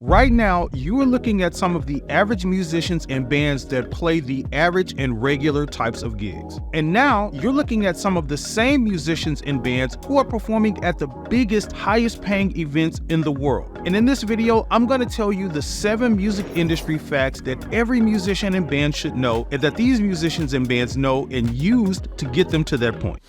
Right now, you are looking at some of the average musicians and bands that play the average and regular types of gigs. And now, you're looking at some of the same musicians and bands who are performing at the biggest, highest paying events in the world. And in this video, I'm going to tell you the 7 music industry facts that every musician and band should know, and that these musicians and bands know and used to get them to that point.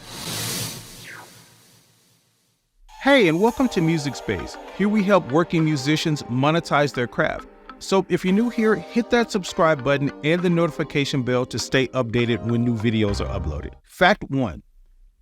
Hey, and welcome to Music Space. Here we help working musicians monetize their craft. So if you're new here, hit that subscribe button and the notification bell to stay updated when new videos are uploaded. Fact 1.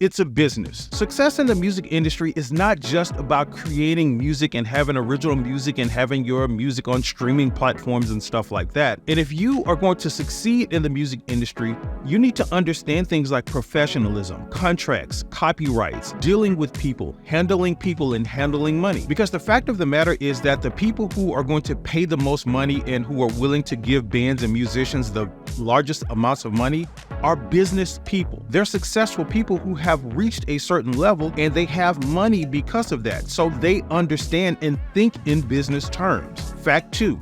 It's a business. Success in the music industry is not just about creating music and having original music and having your music on streaming platforms and stuff like that. And if you are going to succeed in the music industry, you need to understand things like professionalism, contracts, copyrights, dealing with people, and handling money. Because the fact of the matter is that the people who are going to pay the most money and who are willing to give bands and musicians the largest amounts of money are business people. They're successful people who have reached a certain level and they have money because of that. So they understand and think in business terms. Fact 2.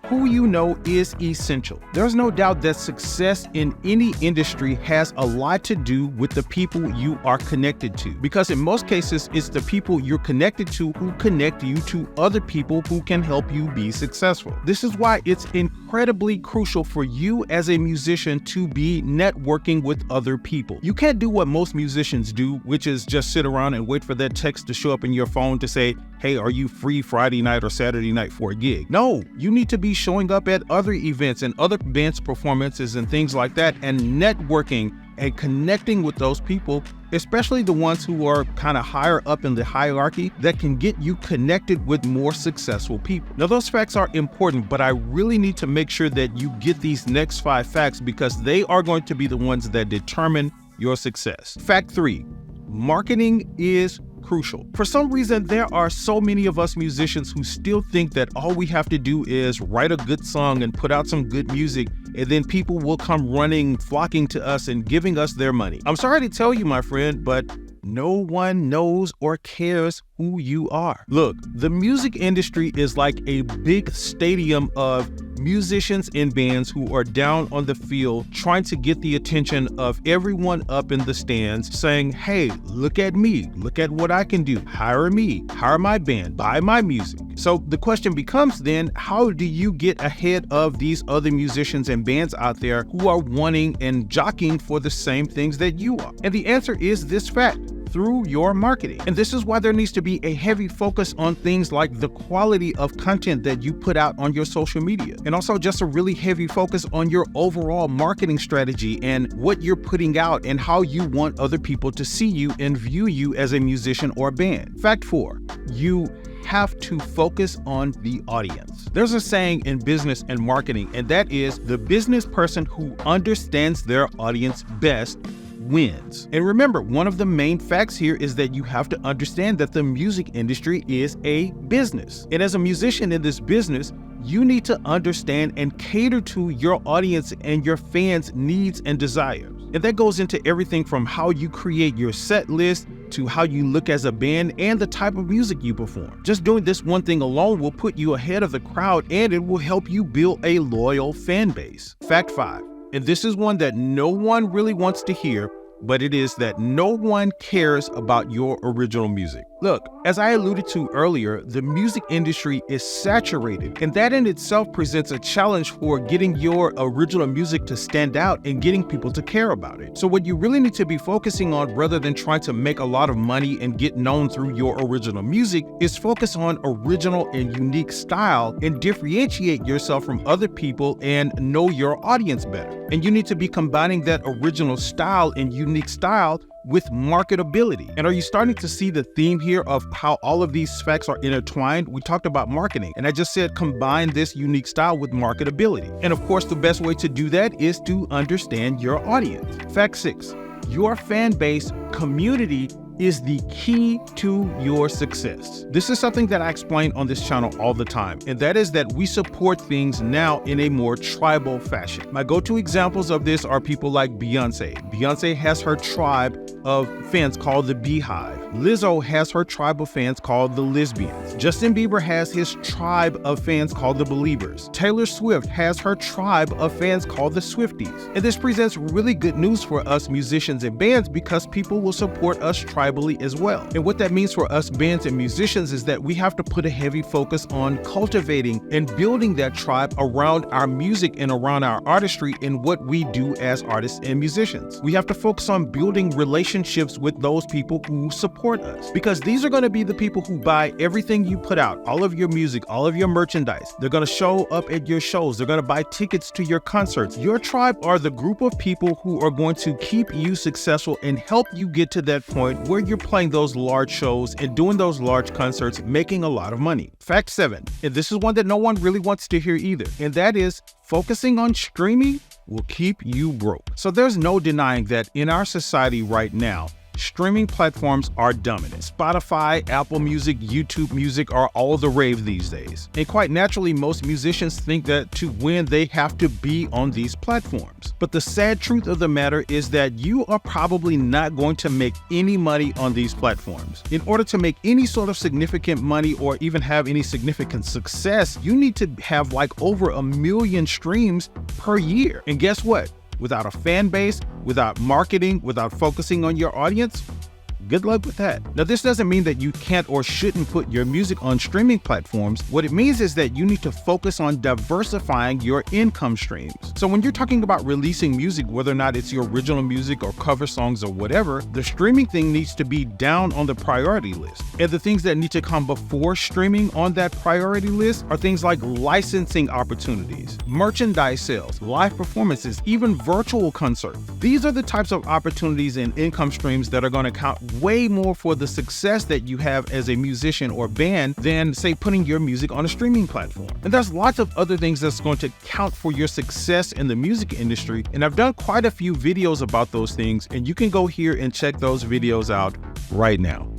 Who you know is essential. There's no doubt that success in any industry has a lot to do with the people you are connected to. Because in most cases, it's the people you're connected to who connect you to other people who can help you be successful. This is why it's incredibly crucial for you as a musician to be networking with other people. You can't do what most musicians do, which is just sit around and wait for that text to show up in your phone to say, hey, are you free Friday night or Saturday night for a gig? No, you need to be showing up at other events and other bands' performances and things like that, and networking and connecting with those people, especially the ones who are kind of higher up in the hierarchy, that can get you connected with more successful people. Now, those facts are important, but I really need to make sure that you get these next 5 facts because they are going to be the ones that determine your success. Fact 3. Marketing is crucial. For some reason, there are so many of us musicians who still think that all we have to do is write a good song and put out some good music, and then people will come running, flocking to us and giving us their money. I'm sorry to tell you, my friend, but no one knows or cares who you are. Look, the music industry is like a big stadium of musicians and bands who are down on the field trying to get the attention of everyone up in the stands saying, hey, look at me, look at what I can do, hire me, hire my band, buy my music. So the question becomes then, how do you get ahead of these other musicians and bands out there who are wanting and jockeying for the same things that you are? And the answer is this fact: through your marketing. And this is why there needs to be a heavy focus on things like the quality of content that you put out on your social media. And also just a really heavy focus on your overall marketing strategy and what you're putting out and how you want other people to see you and view you as a musician or band. Fact 4, you have to focus on the audience. There's a saying in business and marketing, and that is the business person who understands their audience best wins. And remember, one of the main facts here is that you have to understand that the music industry is a business. And as a musician in this business, you need to understand and cater to your audience and your fans' needs and desires. And that goes into everything from how you create your set list to how you look as a band and the type of music you perform. Just doing this one thing alone will put you ahead of the crowd, and it will help you build a loyal fan base. Fact 5. And this is one that no one really wants to hear, but it is that no one cares about your original music. Look, as I alluded to earlier, the music industry is saturated, and that in itself presents a challenge for getting your original music to stand out and getting people to care about it. So what you really need to be focusing on, rather than trying to make a lot of money and get known through your original music, is focus on original and unique style and differentiate yourself from other people and know your audience better. And you need to be combining that original style and unique style with marketability. And are you starting to see the theme here of how all of these facts are intertwined? We talked about marketing, and I just said combine this unique style with marketability. And of course, the best way to do that is to understand your audience. Fact 6, your fan base community is the key to your success. This is something that I explain on this channel all the time, and that is that we support things now in a more tribal fashion. My go-to examples of this are people like Beyonce. Beyonce has her tribe of fans called the Beehive. Lizzo has her tribe of fans called the Lesbians. Justin Bieber has his tribe of fans called the Believers. Taylor Swift has her tribe of fans called the Swifties. And this presents really good news for us musicians and bands because people will support us tribally as well. And what that means for us bands and musicians is that we have to put a heavy focus on cultivating and building that tribe around our music and around our artistry and what we do as artists and musicians. We have to focus on building relationships with those people who support us, because these are going to be the people who buy everything you put out, all of your music, all of your merchandise. They're going to show up at your shows. They're going to buy tickets to your concerts. Your tribe are the group of people who are going to keep you successful and help you get to that point where you're playing those large shows and doing those large concerts, making a lot of money. Fact 7, and this is one that no one really wants to hear either, and that is focusing on streaming will keep you broke. So there's no denying that in our society right now, streaming platforms are dominant. Spotify, Apple Music, YouTube Music are all the rave these days. And quite naturally, most musicians think that to win, they have to be on these platforms. But the sad truth of the matter is that you are probably not going to make any money on these platforms. In order to make any sort of significant money or even have any significant success, you need to have like over 1 million streams per year. And guess what? Without a fan base, without marketing, without focusing on your audience, good luck with that. Now, this doesn't mean that you can't or shouldn't put your music on streaming platforms. What it means is that you need to focus on diversifying your income streams. So when you're talking about releasing music, whether or not it's your original music or cover songs or whatever, the streaming thing needs to be down on the priority list. And the things that need to come before streaming on that priority list are things like licensing opportunities, merchandise sales, live performances, even virtual concerts. These are the types of opportunities and income streams that are going to count way more for the success that you have as a musician or band than, say, putting your music on a streaming platform. And there's lots of other things that's going to count for your success in the music industry. And I've done quite a few videos about those things, and you can go here and check those videos out right now.